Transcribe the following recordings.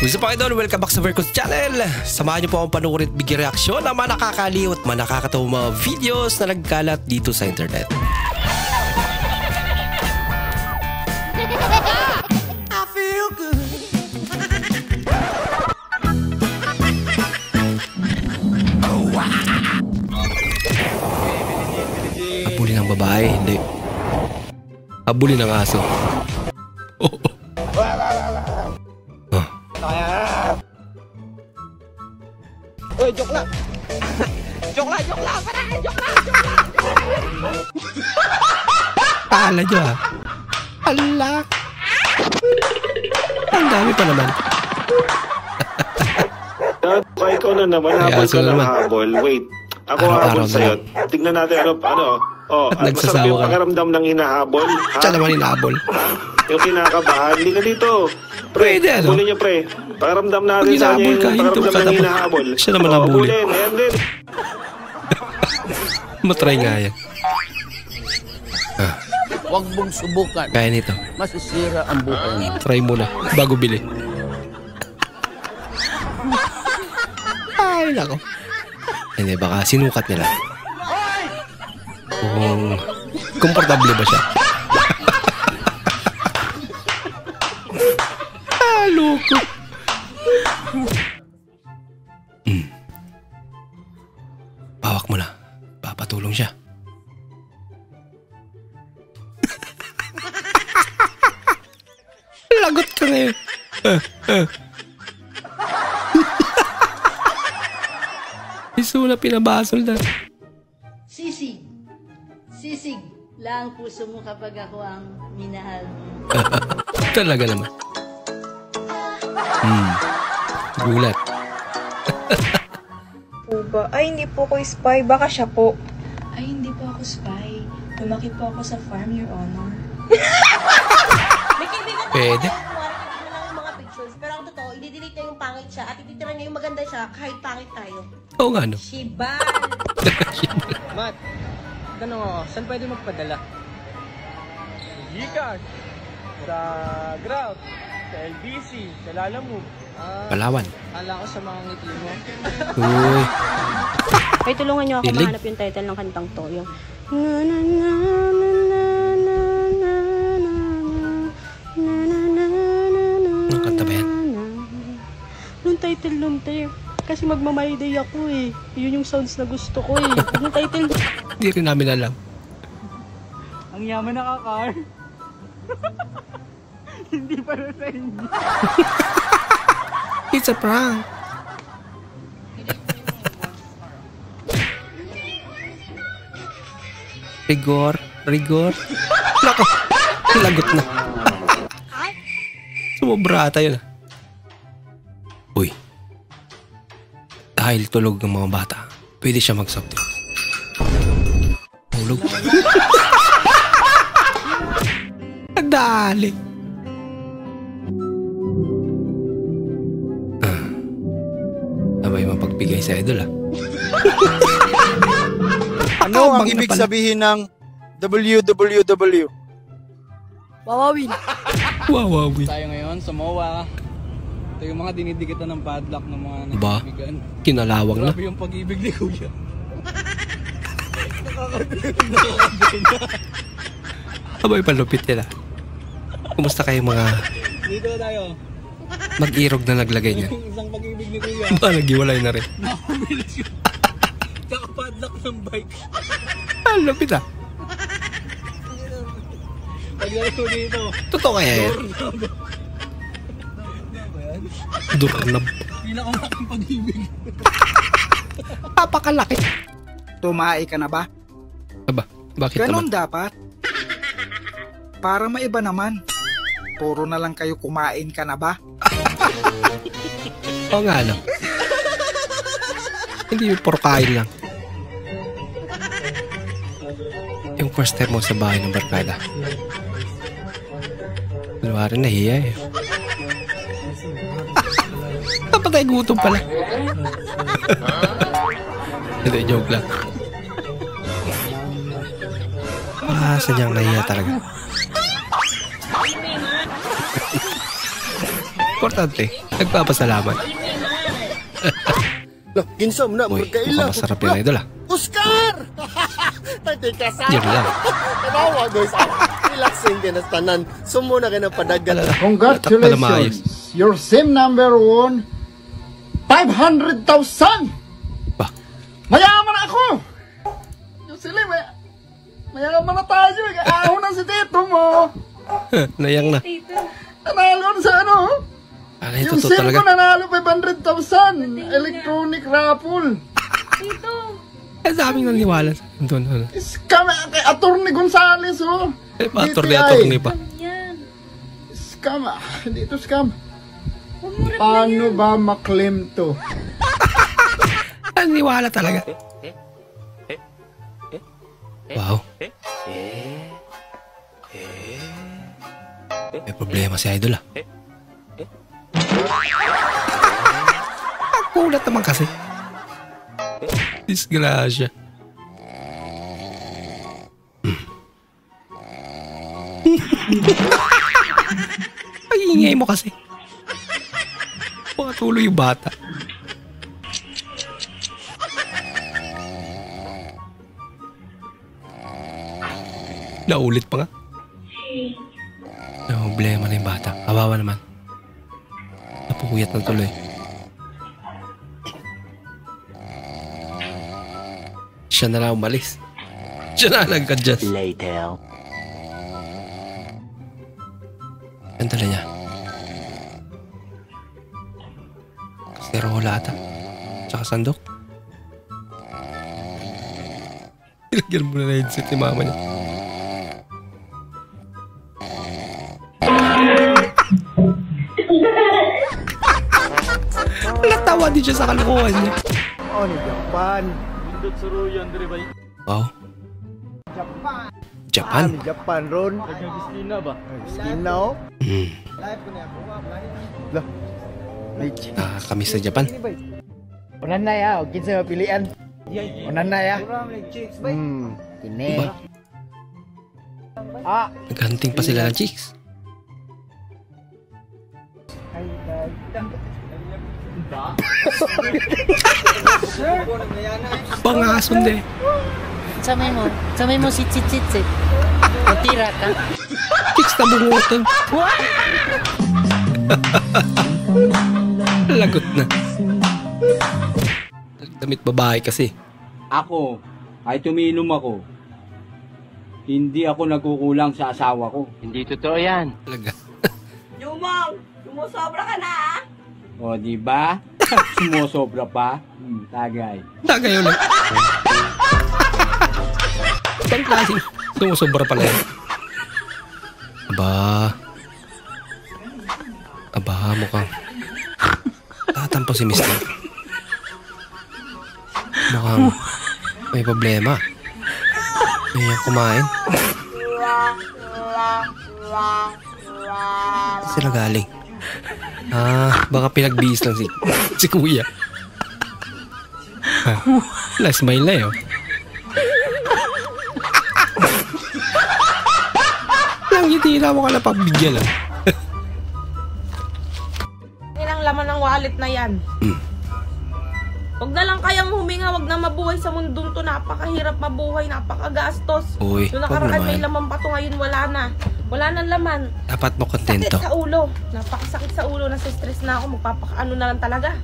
What's up mga idol? Welcome back sa Vercos Channel. Samahan niyo po akong panuorin at bigyan reaksyon ng mga nakakaliw at mga nakakatawang mga videos na nagkalat dito sa internet. I feel good. Habulin ng babae, hindi. Habulin ng aso. Uy, joke lang. Joke lang. Joke lang. Pala nyo ah. Ala. Ang dami pa naman. Kaya ikaw na naman, habol ka ng habol. Wait, ako habol sa'yo. Tignan natin ano. Masarap yung pakaramdam ng hinahabol. Siya naman hinahabol. Yung kinakabahan, hindi ka dito. Pre, habulin niyo pre. Pakaramdam natin sa kanya yung pakaramdam ng hinahabol. Siya naman habulin. Ayan din. Matry nga yan. Huwag mong subukan. Kaya nito. Masisira ang buhay mo. Try muna, bago bili. Ay, nako. Hindi, baka sinukat nila. Kung komportable ba siya? Loko. Bawak mo na. Papatulong siya. Lagot ka ngayon. Iso na pinabasol na. Sisig. Sisig lang puso mo kapag ako ang minahal mo. Talaga naman. Gulat. Ba? Ay, hindi po ako spy. Baka siya po. Ay, hindi po ako spy. Lumaki po ako sa farm, Your Honor. Pwede. Yung mga pictures, pero ang totoo, i-delete niya yung pangit siya at ititira niya yung maganda siya kahit pangit tayo. Oo nga no. Shibal! Matt, tanong ako, saan pwede magpadala? Gcash, sa Grout, sa LBC, sa Lalamove. Palawan. Ala ko sa mga ngiti mo. Uy. Ay, tulungan niyo ako Ilig. mahanap yung title ng kantang to. Yung... Ang kanta ba yan? Yung title nun, te. Kasi magmamayday ako eh. Yun yung sounds na gusto ko eh. Yung title... Hindi rin namin alam. Ang yaman na kakar. Hindi para sa inyo. It's a prank. Rigor. Nako, lagot na. Sumobra ata yun. Uy. Dahil tulog ng mga bata, pwede siya mag-soft drink. Tulog. Dali. Abay mapagbigay sa idol ah. Ano ang ibig sabihin ng WWW? Wawawin. Wawawin. Tayo ngayon sa MOA. Ito yung mga dinidikitan ng padlock ng mga ba? nagbibigan. Kinalawang na. Grabe yung pag-ibig ni Kuya. Abay palupit nila. Kumusta kayo mga Dito tayo. mag-irog na naglagay niya? Yung isang pag-ibig ni Kuya. Ba naghiwalay na rin? Nakabilis yun. Kakapadlock ng bike. Ah, lupit ah. Paglaro ko dito. Totoo kaya yan? Doorknob. Pinakamalaking pag-ibig. Papakalaki. Tumae ka na ba? Aba, bakit Ganon naman? dapat. Para maiba naman. Puro na lang kayo kumain ka na ba? Oo nga no. Hindi yung puro kain lang. Yung first time mo sa bahay ng barkada. Luwarin na hiya eh. Napatay gutom pala. Hindi, joke lang. Sadyang nahiya talaga. Importante, nagpapasalamat. Kinsam na, Uy, mukhang masarap yung idol ah. Oscar! Teka sa Yun lang. Tanawa, guys. Relaxing din ang tanan. Sumo na kayo ng padagan. Congratulations! Your SIM number won 500,000! Ba? Mayaman ako! Yung sila, mayaman na tayo. Ahon na si tito mo. Nayang na. Nanalo sa ano? Ano Yung totoo SIM talaga? ko nanalo 500,000. Electronic raffle. Ang daming naniwala sa akin doon. Ano? Scam kay Atty. Gonzales, oh. Eh, attorney pa. Scam, hindi ito scam. Paano ba maklaim to? Naniwala talaga. Wow. May problema si idol ah. Kulat naman kasi. Disgrasya. Ay, ingay mo kasi. Pakatuloy yung bata. Naulit pa nga. May problema na yung bata. Kawawa naman. Napukuyat na tuloy. Siya na lang umalis. Siya na lang nag-adjust. Later. Ang dala niya. Kasterola ata. Tsaka sandok. Ilagyan mo na headset ni mama niya. Natawa din siya sa kalukuhan niya. Oh, ni Japan. Wow. Japan? Japan ron. Nag-Agustina ba? Agustina, oh. Lah. Nakakamiss sa Japan. Unan na ya, o kinsa mapilian. Unan na ya. Kini. Diba? Naghanting pa sila ng chicks. Pangason din. Samay mo sit. Matira ka. Chicks na bungutan. Lagot na. Damit babae kasi. Ako, ay tumiinom ako. Hindi ako nagkukulang sa asawa ko. Hindi totoo yan. Talaga. Jumong, sumusobra ka na ah. O, di ba? Sumusobra pa. Tagay. Tagay ulit. Ibang klaseng sumusobra pala yan. Aba, mukhang tatampo si Mister. Mukhang may problema. May kumain. Sila galing. Baka pinagbihis lang si kuya. Last smile na yun. Nangitira mo ka na pagbigyan lang. Ilang laman ng wallet na yan. Huwag na lang kayang huminga, wag na mabuhay sa mundong to. Napakahirap mabuhay, napakagastos. Uy, Yung wag nakaraan naman. may laman pa to, ngayon wala na. Wala nang laman. Dapat mo kontento. Sakit sa ulo. Napakasakit sa ulo, nasa-stress na ako. Magpapakaano na lang talaga.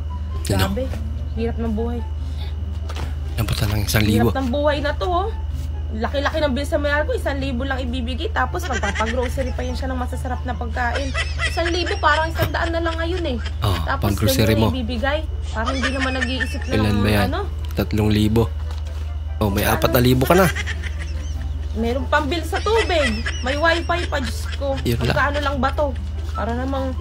Grabe, hirap ng buhay. Nabutan ng 1,000. Hirap ng buhay na to, oh. Laki-laki ng bill sa mayar ko, 1,000 lang ibibigay. Tapos magpapagrocery pa yun siya ng masasarap na pagkain. 1,000 parang 100 na lang ngayon eh. Tapos pang-grocery mo. ibibigay. Parang hindi naman nag-iisip na Ilan ba yan? ano. 3,000. Oh, may 4,000 ka na. Meron pang bill sa tubig. May wifi pa, Diyos ko. Yun lang. Magkano lang ba to? Para namang,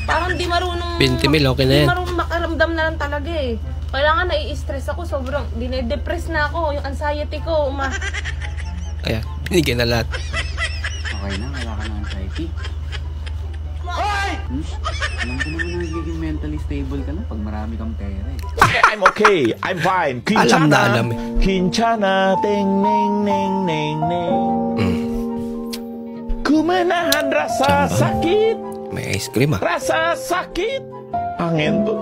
parang di marunong. 20,000, okay na yan. Di marunong makaramdam na lang talaga eh. Kailangan nai-stress ako, sobrang dinedepress na ako. Yung anxiety ko, Kaya, binigyan na lahat. Okay na, wala ka ng anxiety. Alam ko naman na nagiging mentally stable ka na pag marami kang pera eh. I'm okay. I'm fine. Alam na alam eh. Kinchana, ting, ning, ning, ning, ning. Kumanahan rasa sakit. May ice cream ah. Rasa sakit. Angin to.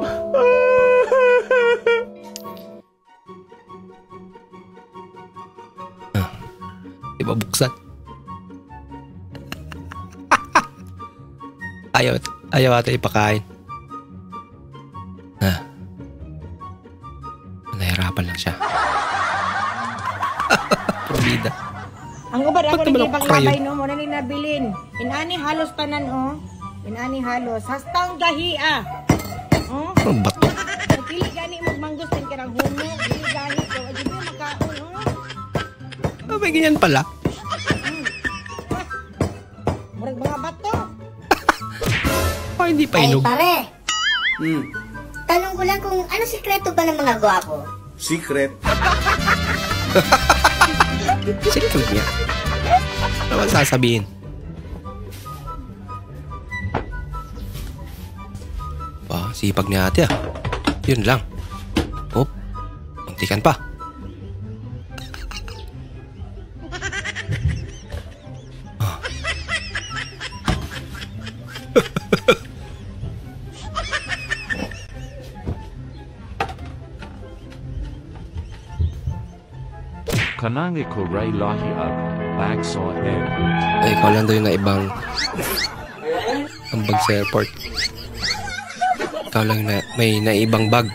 Di ba buksan? Ayaw ata ipakain. Nahirapan lang siya. Promida. Ang ubad ako naging paglabay no, muna ni nabilin. Inani halos tanan oh. Inani halos. Hastang gahia. Oh? Ang bato. Pili gani magmanggos din ka ng humo. Pili gani ko. Adi mo makaon oh. May ganyan pala. Murag mga bato. Hindi pa inog. Ay, pare. Tanong ko lang kung ano sikreto ba ng mga gwapo? Secret? Secret niya. Ano ba sasabihin? Sipag ni ate ah. Yun lang. Hop. Muntikan pa. Kanangay ko ray lahi up, bag saw head. Ay, ikaw lang daw yung naibang ang bag sa airport. Ikaw lang na may naibang bag.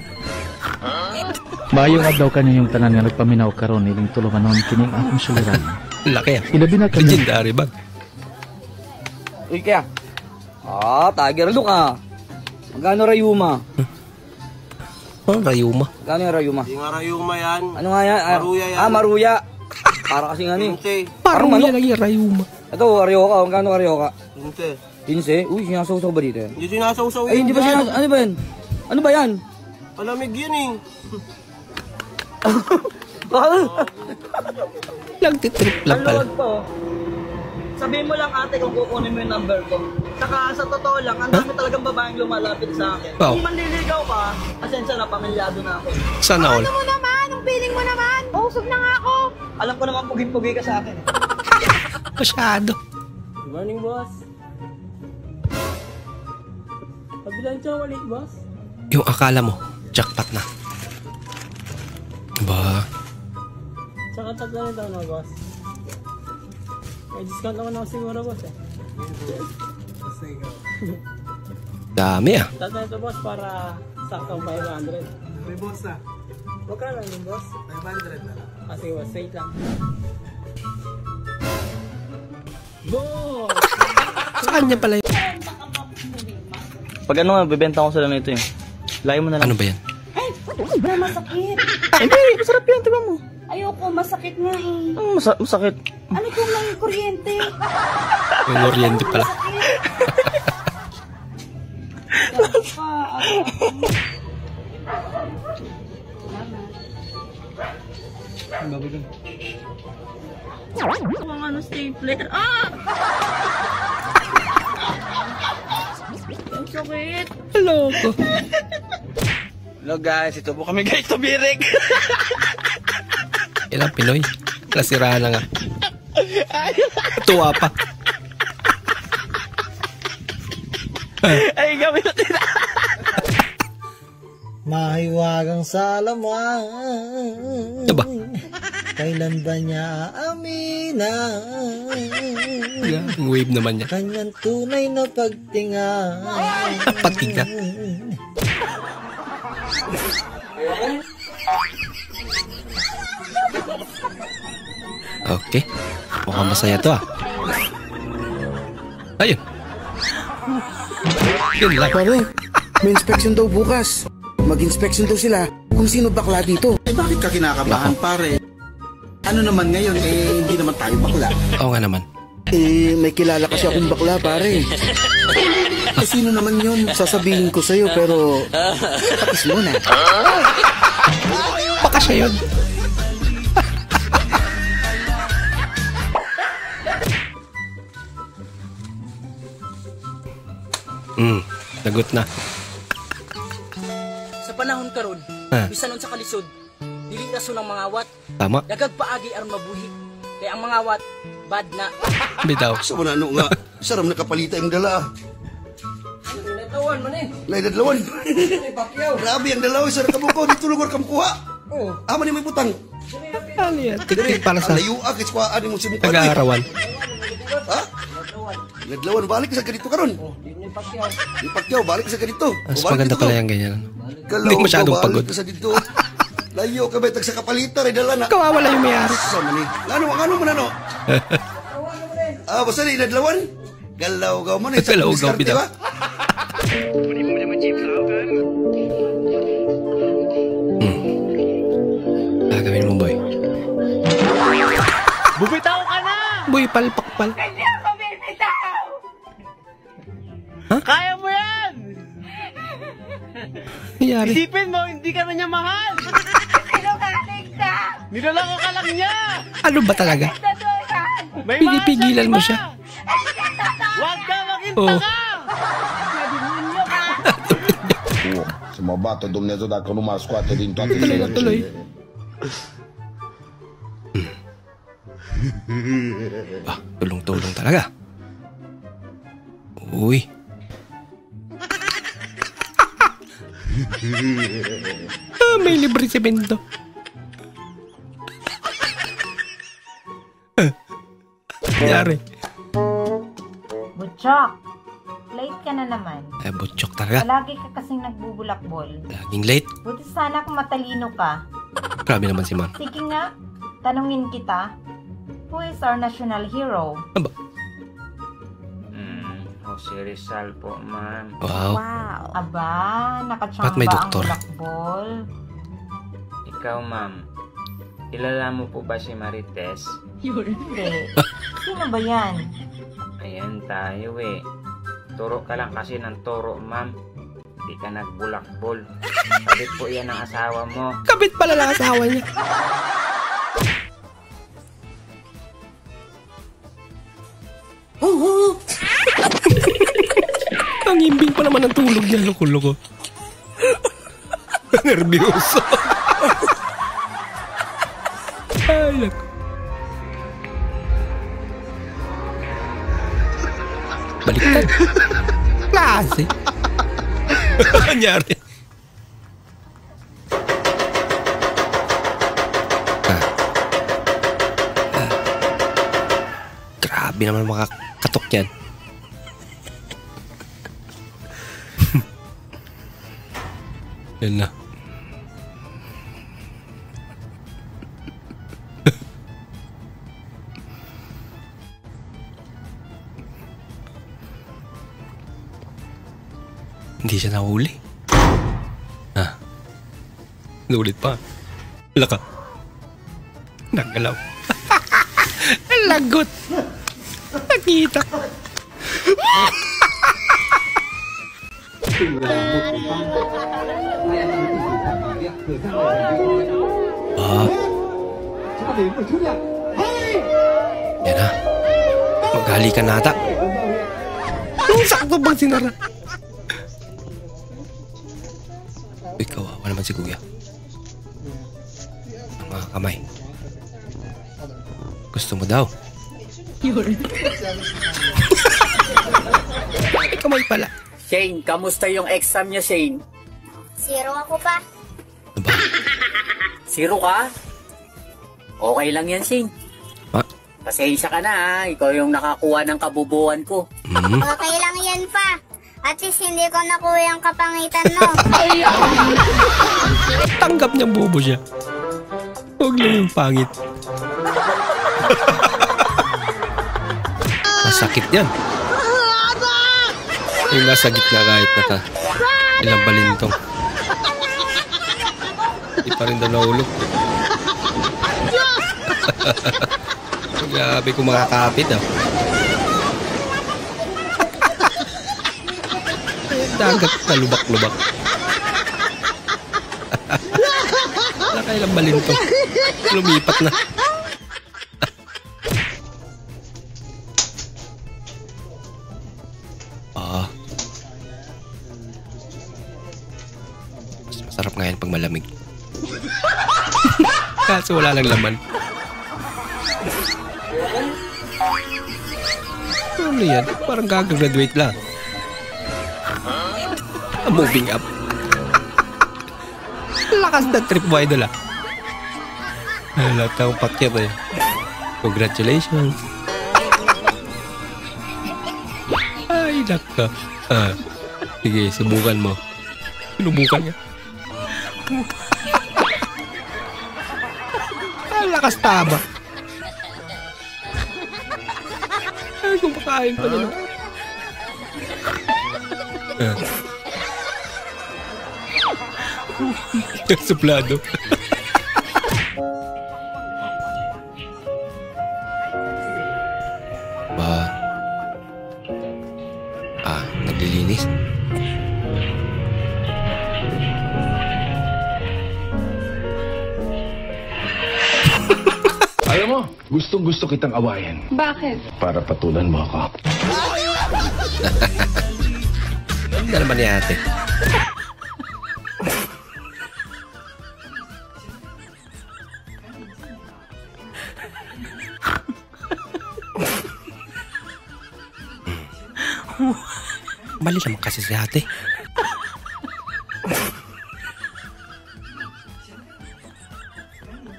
Mayong adlaw ka yung tanan nga nagpaminaw karon iling tulungan nun kining akong suliran. Laki ah. Ilabi na kami. Legendary bag. Uy kaya. Tiger look ah. Magkano rayuma? Rayuma? Magkano yung rayuma? Hindi nga rayuma yan. Ano nga yan? Maruya yan. Maruya. Para kasi nga ni. Parang manok. Lagi rayuma. Ito, aryoka. Magkano aryoka? 15. 15? Uy, sinasawsaw ba dito? Hindi sinasawsaw yan. Ay, hindi ba sinasawsaw? Ano ba yan? Ano ba yan? Palamig yan eh. Nagtitrip lang pala. Sabihin mo lang ate kung kukunin mo yung number ko. Saka sa totoo lang, ang dami talagang babaeng lumalapit sa akin. Wow. Kung manliligaw ka, asensya na, pamilyado na ako. Sana all. Ano mo naman? Ang feeling mo naman? Usog na nga ako. Alam ko naman pugi-pugi ka sa akin. Masyado. Good morning, boss. Pabilan siya walit, boss. Yung akala mo, jackpot na. Ba? Tsaka tatlo na na, boss. May discount naman ako siguro, boss eh. Dami ah. Tatlo ito, boss, para saktong 500. May boss na. Huwag ka lang yung boss. 500 na. Kasi boss, wait lang. Boss! Sa kanya pala yun. Pag ano nga, bibenta ko sila na ito eh. Layo mo na lang. Ano ba yan? Ay, masakit. Hindi, masarap yan, tiba mo. Ayoko, masakit nga eh. Masakit. Ano kung lang yung kuryente? Yung kuryente pala. Ang ano, stapler. Ah! Ang sakit. Hello ko. Hello guys, ito po kami guys, tubirik. Ilang Pinoy. Nasiraan na nga. Tuwa pa. Ay, gamit natin. Mahiwagang salaman. Diba? Kailan ba niya aaminan? Ang wave naman niya. Kanyang tunay na pagtinga. Patinga. Okay. Mukhang masaya to ah. Ayun. Yun lang. Pare, may inspection daw bukas. Mag-inspection daw sila kung sino bakla dito. Eh bakit ka kinakabahan pare? Ano naman ngayon hindi naman tayo bakla. Oo nga naman. May kilala kasi akong bakla pare. Sino naman yun? Sasabihin ko sa'yo pero pakis muna. Baka siya yun. Nagot na. Sa panahon karon, bisan nun sa kalisod, dili rason ang mga awat. Tama. Dagag paagi aron mabuhi. Kaya ang mga awat bad na. Bitaw. So wala nga, saram na kapalita yung dala. Nadlawan man eh. Lay dadlawan. Grabe ang dalawa sa kabuko dito lugar kam kuha. Oh. Amo ni may butang. Ano yan? Tik-tik para sa Layo akit kwa ani mo si mukha. Nag-aarawan. Ha? Nadlawan balik sa ganito karon. Ni Pacquiao. Ni Pacquiao balik sa ganito. Mas maganda pala yung ganyan. Hindi masyadong pagod. Sa dito. Layo ka ba tag sa kapalitan ay dala na. Kawawala yung may-ari. Ano mo na no? Basta ni nadlawan. Galaw-gaw mo na. Galaw-gaw bitaw. Gagawin mo, boy. Bubitaw ka na! Boy, palpakpal. Hindi ako bibitaw! Kaya mo yan! Nangyari? Isipin mo, hindi ka na niya mahal! Sinungaling ka! Niloloko ka lang niya! Ano ba talaga? Pinipigilan mo siya. Huwag ka maging tanga! Se mă bată Dumnezeu dacă nu mă scoate din toate Tuloy. Tulong-tulong talaga. Uy. May libre semento. Nangyari. Butchok, late ka na naman. Butchok talaga. Palagi ka kasing nagbubulakbol. Laging late. Buti sana kung matalino ka. Grabe naman si Man. Sige nga, tanungin kita. Who is our national hero? Aba? Jose Rizal po, ma'am. Wow. Aba, nakatsamba Ba't may doktor? ang bulakbol. Ikaw, ma'am. Kilala mo po ba si Marites? Hindi. Sino ba yan? Ayan tayo eh. Turo ka lang kasi ng turo, ma'am. Hindi ka nagbulakbol. Kabit po yan ang asawa mo. Kabit pala lang asawa niya. Ang imbing pa naman ang tulog niya. Loko-loko. Nervyoso. Ay, lako. Baliktad. Klase. Nangyari. Grabe naman mga katok yan. Yan na. Hindi siya nahuli. Nulit pa. Laka. Nagalaw. Lagot. Nakita ko. Yan na. Maghalikan na ata. Ang sakto bang sinara? Uy, kawawa naman si Kuya. Ang mga kamay. Gusto mo daw? Ay, kamay pala. Shane, kamusta yung exam niya, Shane? 0 ako pa. Aba? 0 ka? Okay lang yan, Shane. Ha? Pasensya ka na, ha? Ikaw yung nakakuha ng kabubuan ko. Okay lang yan pa. At least hindi ko nakuha yung kapangitan mo. Tanggap niyang bobo siya. Huwag lang yung pangit. Masakit yan. Yung nasa gitna kahit naka ilang balintong. Hindi pa rin daw nahulog. Grabe kung makakapit ah. Dagat na lubak-lubak. Nakailang balintong. Lumipat na. Masarap nga yan pag malamig. Kaso wala lang laman. Ano yan? Parang gagraduate lang. Moving up. Lakas na trip mo, idol ah. Lahat akong pakyat eh. Congratulations. Ay, naka. Sige, subukan mo. Sinubukan niya. Lakas tama. Ay, kung pakain pa nila. Suplado. Naglilinis. Alam mo, gustong-gusto kitang awayin. Bakit? Para patulan mo ako. Ano naman ni ate? Mali naman kasi si ate.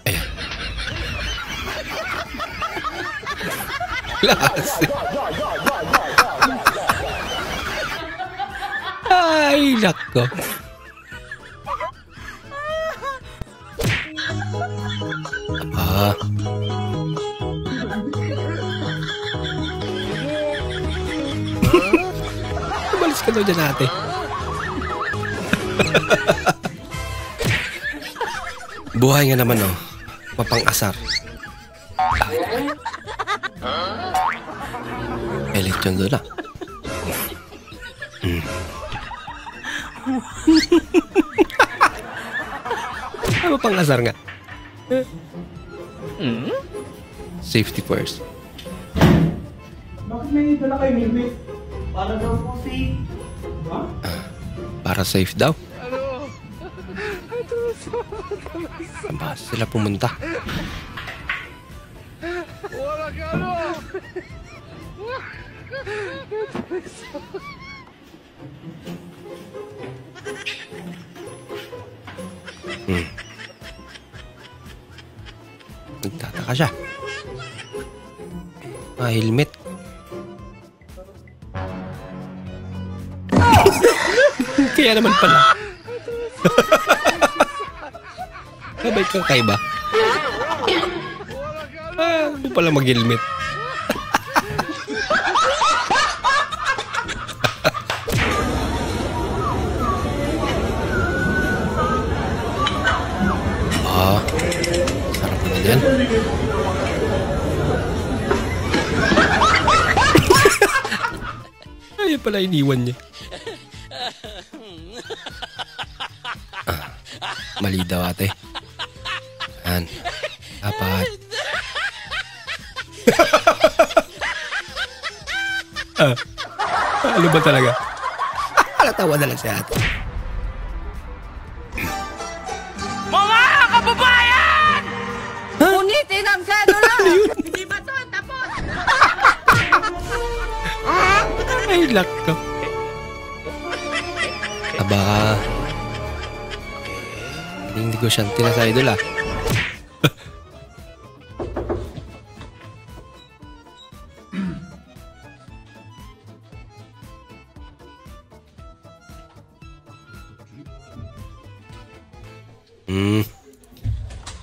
Ayan. Klase. Ay, nako. Umalis ka daw dyan, ate. Buhay nga naman, oh. Mapang-asar. Election doon, ah. Mapang-asar nga. Safety first. Bakit may dala kayo helmet? Para daw po safe. Diba? Para safe daw. Saan sila pumunta? Wala ka ano! Nagtataka siya. Helmet. Kaya naman pala. Sabay kang kaiba. Hindi pala mag-helmet. Sarap na yan. Ay, pala iniwan niya. Mali daw, ate. Yan. Dapat. Ano ba talaga? Natawa na lang si ate. Mga kababayan! Unitin ang sedula! Hindi ba ito? Tapos! Ay, lako. Baka hindi ko siya tina sa idol, ah.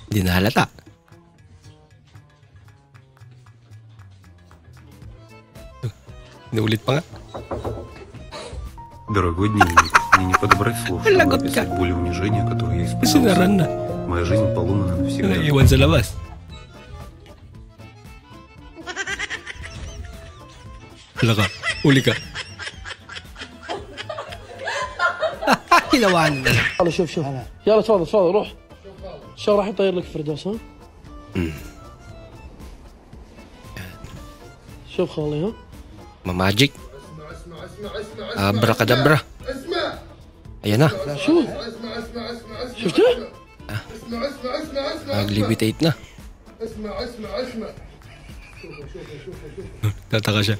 Hindi na halata. Naulit pa nga. Дорогой дневник, мне не подобрать слов, чтобы описать боль и унижение, которое я испытал. Моя жизнь поломана навсегда. Iwan sa labas. Hala ka, uli ka. Hinawahan na lang. يلا شوف يلا تفضل روح شو راح يطير لك فردوس ها؟ شوف خالي ها؟ Magic. Abracadabra. Ayan na. شو؟ شفته؟ Nag-levitate na. Tataka siya.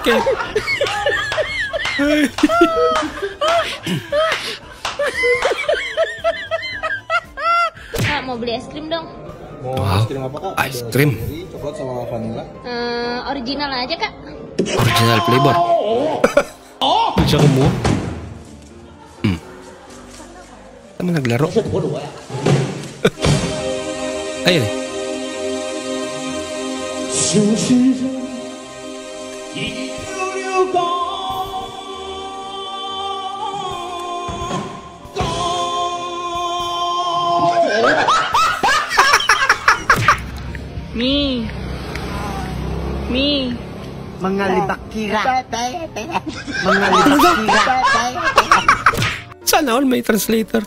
Okay. Mau beli es krim dong? Wow, ice cream. Coklat sama vanilla. Original aja kak. Original flavor. Bisa kamu? Kami naglaro. Ayun. Mi. Mga libakira. Mga libakira. Sana all may translator.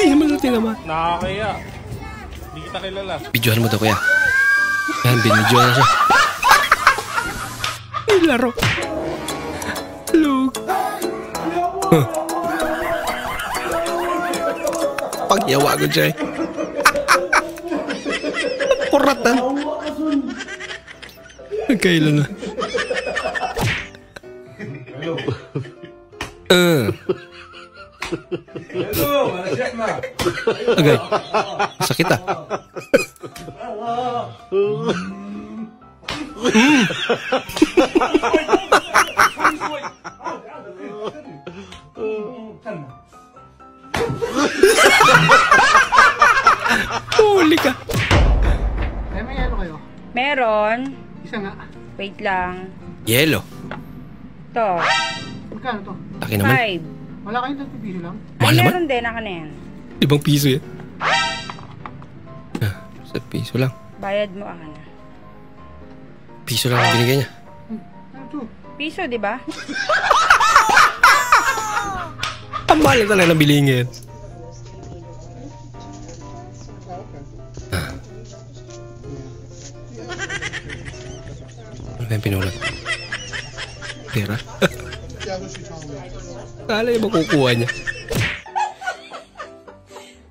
Hindi naman natin naman. Nakakaya. Hindi kita kilala. Videohan mo to kuya. Yan, binidyohan na siya. Nilaro. Look. Pagyawa ko siya eh. Kuratan. Kailan na. Agay. Sakit ah. Huli ka. May yelo kayo? Meron. Isa nga. Wait lang. Yelo. To. Magkano to? Laki naman. 5. Wala kayong 30 piso lang? Mahal naman. Meron din, ako na yan. 5 piso yan. Sa piso lang. Bayad mo ako na. Piso lang ang binigay niya. Piso, di ba? Ang mahal talaga ng bilihin ngayon. Ano ba yung pinulat? Pera? Kala yung makukuha niya.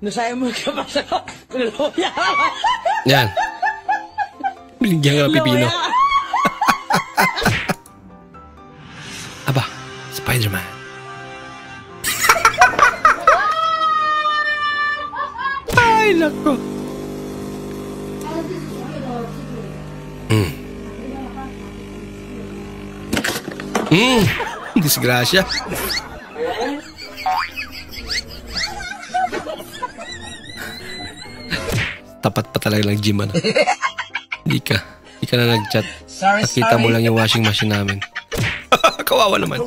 Nasaya mo ka ba sa loya? Yan. Biligyan ka ng pipino. Aba, Spider-Man. Ay, nako. Disgrasya. Tapat pa talaga ng gym ano. Hindi ka na nag-chat. Nakita mo lang yung washing machine namin. Kawawa naman.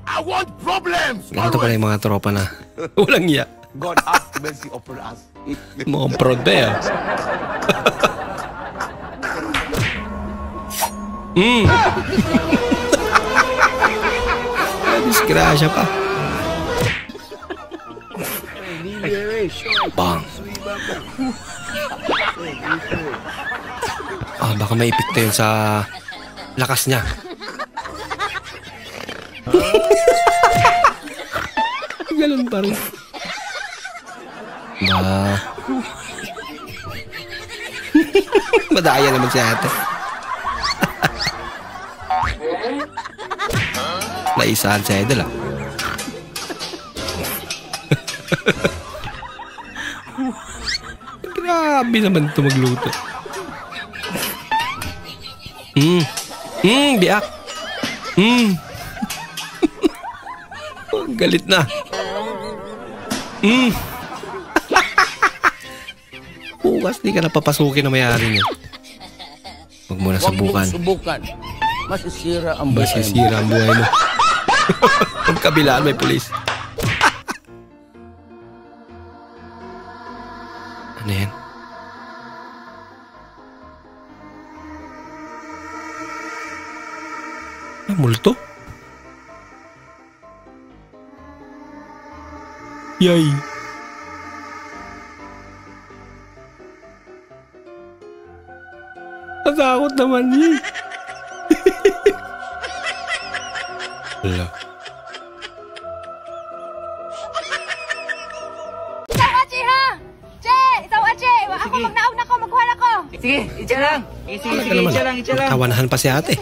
I want problems. Ganito pala yung mga tropa na walang iya. God have mercy upon us. Mukhang proud ba yan? Disgrasya pa. Bang. Baka may epekto yun sa lakas niya. Ganun pa rin. Madaya naman si ate. Naisahan si Idol ah. Grabe naman ito magluto. Biak. Galit na. Bukas di ka napapasukin na may-ari niya. Huwag mo na subukan. Masisira ang buhay mo. Masisira ang buhay mo. Ang kabilaan may pulis. Ano yan? Multo? Yay! Natakot naman yun. Wala. Isaw achi ha! Che! Isaw achi! Ako magnaog na ako. Sige, itcha lang. Sige, itcha lang. Tawanahan pa si ate.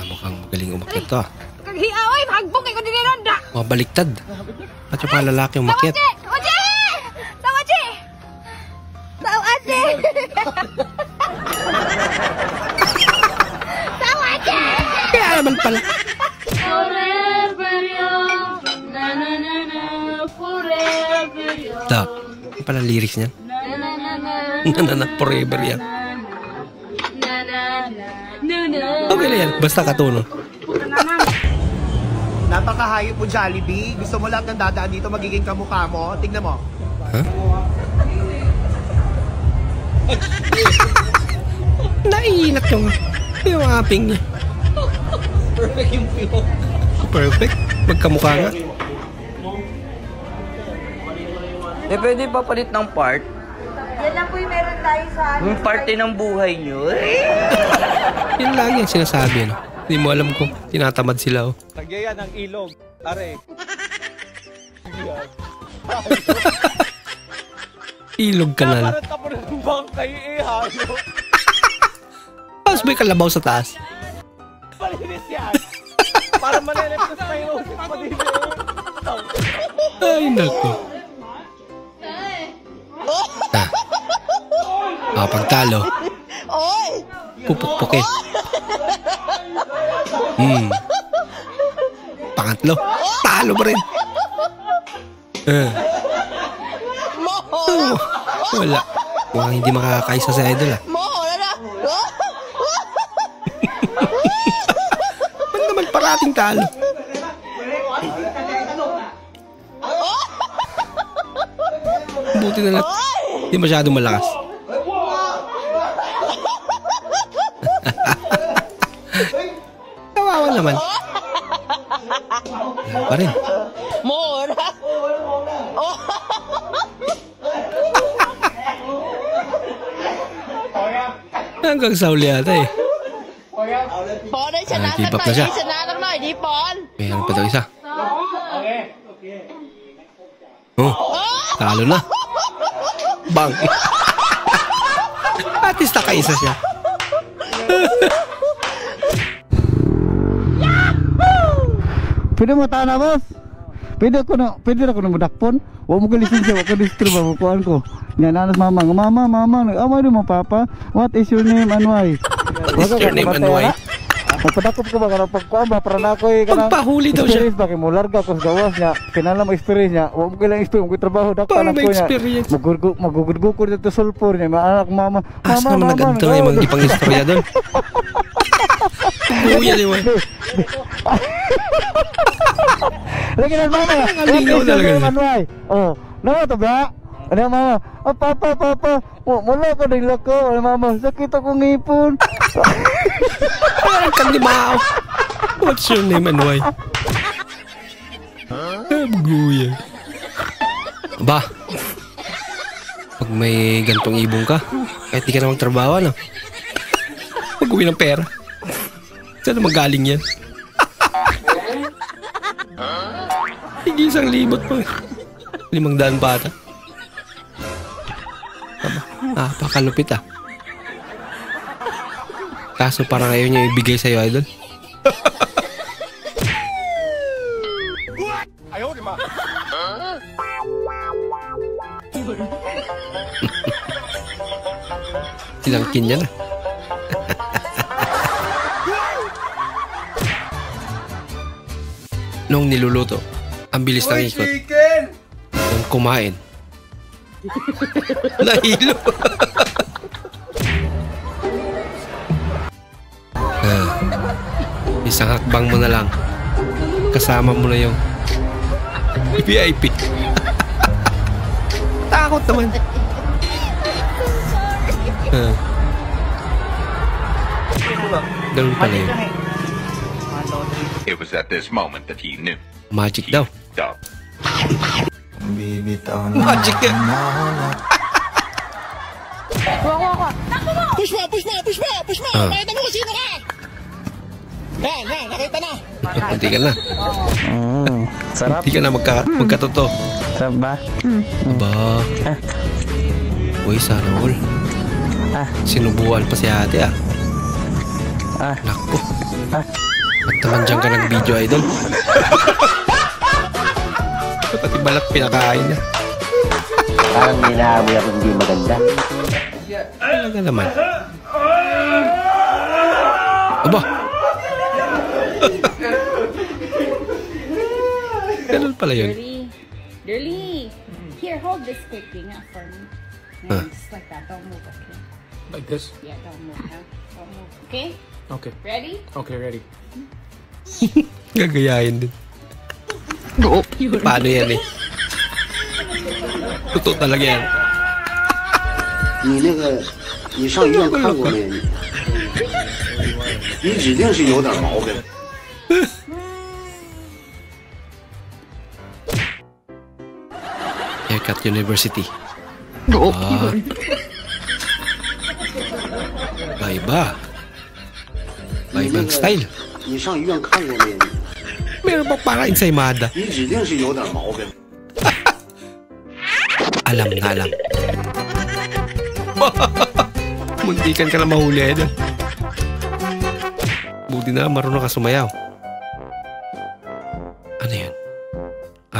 Mukhang magaling umakyat to. Kaghiaway, mahagbong kayo din ronda. Baliktad. At yung pala lalaki umakyat. Sawache! Sawache! Sawache! Sawache! Kaya naman pala. Forever young, na na na na, forever young. Dap, yung pala lyrics niyan. Na forever yan. Okay lang yan, basta katuno. Napakahayop mo, Jollibee. Gusto mo lahat ng dadaan dito magiging kamukha mo? Tignan mo. Huh? Naiinat yung aping niya. Perfect yung view. Perfect? Magkamukha nga. Pwede pa palit ng part? Yan lang po yung meron tayo sa... Yung parte ng buhay nyo. Yan lagi ang sinasabi, no? Hindi mo alam kung tinatamad sila, oh. Nagyaya ng ilog. Are. Ilog kanal. Parang tapo ng bangkay hayo. Tapos may kalabaw sa taas. Palinis yan. Para manenepos na yung usip mo dito. Ay, naku. Pagtalo. Pupukpukin. Pangatlo. Talo pa rin. Wala. Mukhang hindi makakaisa sa idol, ah. Ba't naman parating talo? Buti na lang. Hindi masyadong malakas. Kawawa naman. Wala pa rin. Hanggang sa uli ata eh. Keep up na siya. Meron pa daw isa. Oh, talo na. Bang. At least nakaisa siya. Pwede mo tahan na, boss? Pwede ako na madakpon? Huwag mo kalisensya, huwag ka distro ba bukuan ko. Yan, nanas mama, nag-amay din mo papa. What is your name and why? What is your name and why? Magpadakop ko ba, kanang pagkuhan ba, para na ako'y pagpahuli daw siya. Experience ba, kaya mo larga ko sa gawas niya. Kinala mo experience niya, huwag mo kailang experience, huwag trabaho, dakpanan ko niya. Magugudgukod dito sulpur niya, maanak mama. Asa naman nag-anto na yung mga ipang-istorya doon? Buya di mo. Lagi na mama. Naligaw talaga. Oh, naman ito ba? Ano mama? Oh, papa. Mula ko din lako. Ano mama? Sakit akong ngipon. Parang kandimaw. What's your name and why? Buya. Ba? Pag may gantong ibong ka, kahit di ka na magtrabaho, no? Mag-uwi ng pera. Saan na magaling yan? Hindi 1,000 pa. 500 pa ata. Napakalupit, ah. Kaso parang ayaw niya ibigay sa'yo, idol. Ayaw, di ma. Silangkin niya na. Nung niluluto, ang bilis ng ikot. Nung kumain, nahilo. Isang hakbang mo na lang, kasama mo na yung VIP. Takot naman. Ganun pala yun. It was at this moment that he knew. Magic daw. Bibitaw na. Magic yan. Push mo! Nakita mo kung sino ka! Yan, nakita na! Hindi ka na. Sarap. Hindi ka na magkatotoo. Sarap ba? Aba. Uy, sana all. Sinubuan pa si ate Nakpo. Ba't naman dyan ka nag-video, idol? Pati balak pinakain na. Parang may naamoy ako hindi maganda. Talaga naman. Aba! Ganun pala yun. Dirly, here, hold this quickly nga for me. Just like that, don't move, okay? Like this? Yeah, don't move, huh? Don't move, okay? Okay. Ready? Okay, ready. Gagayahin din. Paano yan eh? Totoo talaga yan. 你那个，你上医院看过没？你指定是有点毛病。 Haircut University. Iba. Ibang style. 你上医院看过没？ Meron pa parang ensaymada. 你指定是有点毛病。 Alam na alam. Muntikan ka na mahuli doon. Buti na marunong ka sumayaw. Ano yun?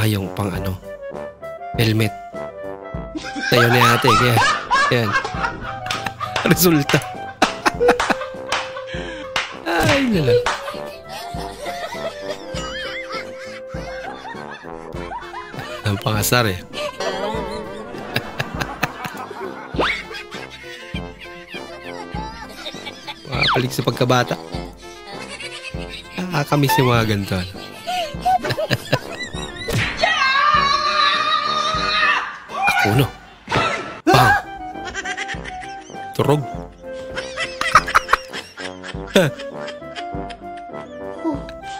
Yung pang ano? Helmet. Tayo ni ate. Kaya, yan. Resulta. Ay, nalang. Ang pangasar eh. Makapalik sa pagkabata. Nakakamiss yung mga ganito. Ako no. Bang. Turog.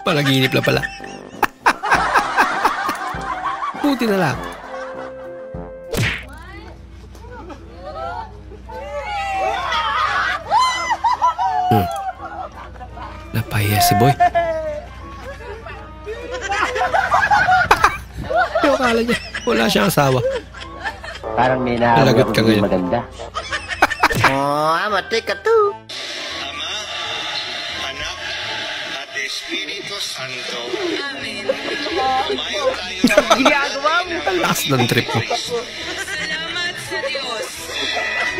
Palaginip na pala. Buti na lang. Napahiya si Boy. Yung akala niya, wala siyang asawa. Parang may naamoy ako hindi maganda. Oh, amate ka to. Espiritu Santo. Amen. Ginagawa mo. Talas ng trip mo. Salamat sa Diyos.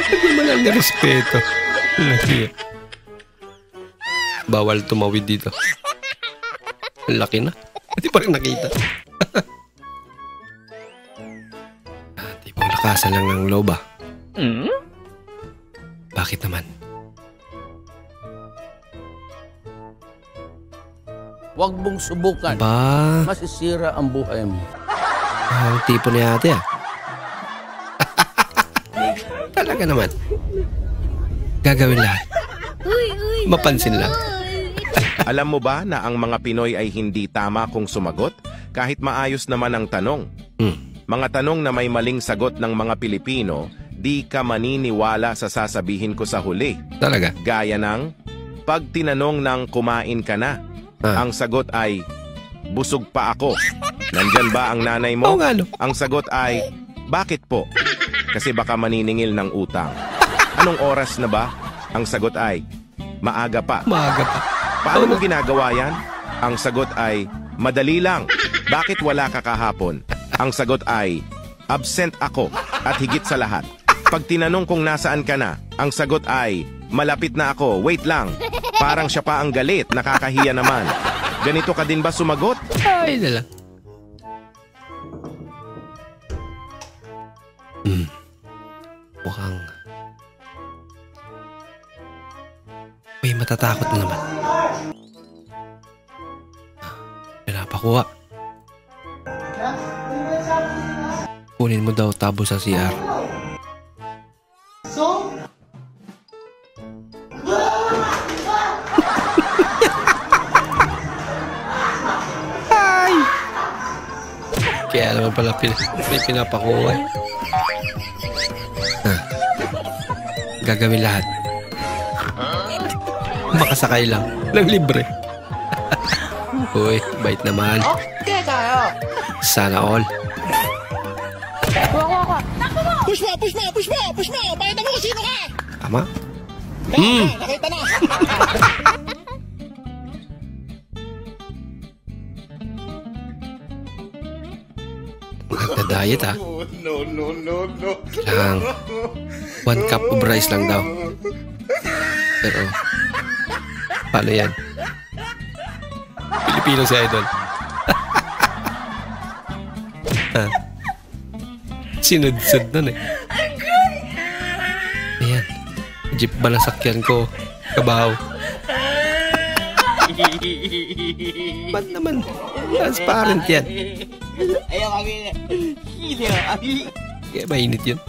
Hindi mo lang nirespeto. Bawal tumawid dito. Laki na. Hindi pa rin nakita. Tipong lakasan lang ng loba. Bakit naman? Huwag mong subukan. Ba? Masisira ang buhay mo. Ang tipo ni ate Talaga naman. Gagawin lahat. Mapansin lang. Alam mo ba na ang mga Pinoy ay hindi tama kung sumagot? Kahit maayos naman ang tanong. Mga tanong na may maling sagot ng mga Pilipino, di ka maniniwala sa sasabihin ko sa huli. Talaga? Gaya ng, pag tinanong ng kumain ka na, ang sagot ay, busog pa ako. Nandyan ba ang nanay mo? Oo nga, no? Ang sagot ay, bakit po? Kasi baka maniningil ng utang. Anong oras na ba? Ang sagot ay, maaga pa. Maaga pa. Paano mo ginagawa yan? Ang sagot ay, madali lang. Bakit wala ka kahapon? Ang sagot ay, absent ako at higit sa lahat. Pag tinanong kung nasaan ka na, ang sagot ay, malapit na ako, wait lang. Parang siya pa ang galit, nakakahiya naman. Ganito ka din ba sumagot? Ay, na lang. Mukhang may matatakot na naman. Pinapakuha. Kunin mo daw tabo sa CR. So? Ay! Kaya naman pala may pinapakuha. Gagawin lahat. Makasakay lang. Lang libre. Uy, bait naman. Okay tayo. Sana all. Push mo! Pakita mo kung sino ka! Tama. Nakita na! Magda-diet ha. No. Kailangan 1 cup of rice lang daw. Pero, paano yan? Pilipino si Idol. Sinud-sud nun eh. Ayan. Jeep ba na sakyan ko? Kabaw. Ba't naman? Transparent yan. Ayaw kami. Kaya mainit yun.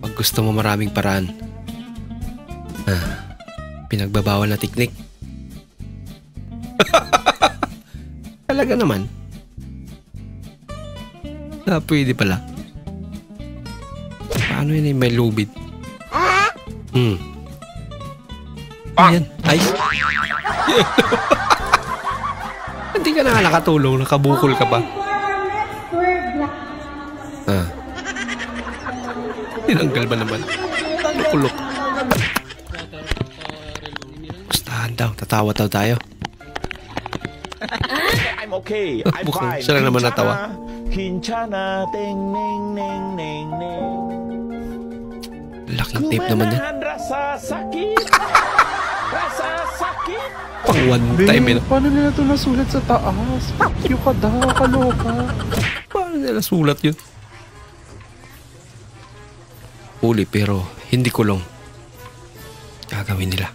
Pag gusto mo maraming paraan, pinagbabawal na teknik. Talaga naman. Pwede pala. Paano yun may lubid? Ayan. Ay. Hindi ka na nakatulong. Nakabukol ka pa. Tinanggal ba naman? Kulok. Gustahan daw. Tatawa daw tayo. I'm okay. I'm Mukhang fine. siya lang naman natawa. Kinchana, ting, ning, ning, ning, ning. Laking tape naman yan. Rasa sakit. Rasa sakit. Pang one time eh. Paano nila ito nasulat sa taas? Yung ka daw, kaloka. Paano nila sulat yun? Huli pero hindi kulong. Gagawin nila.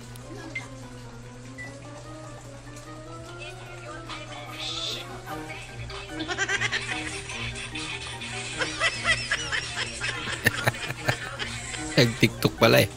Nag-TikTok pala eh.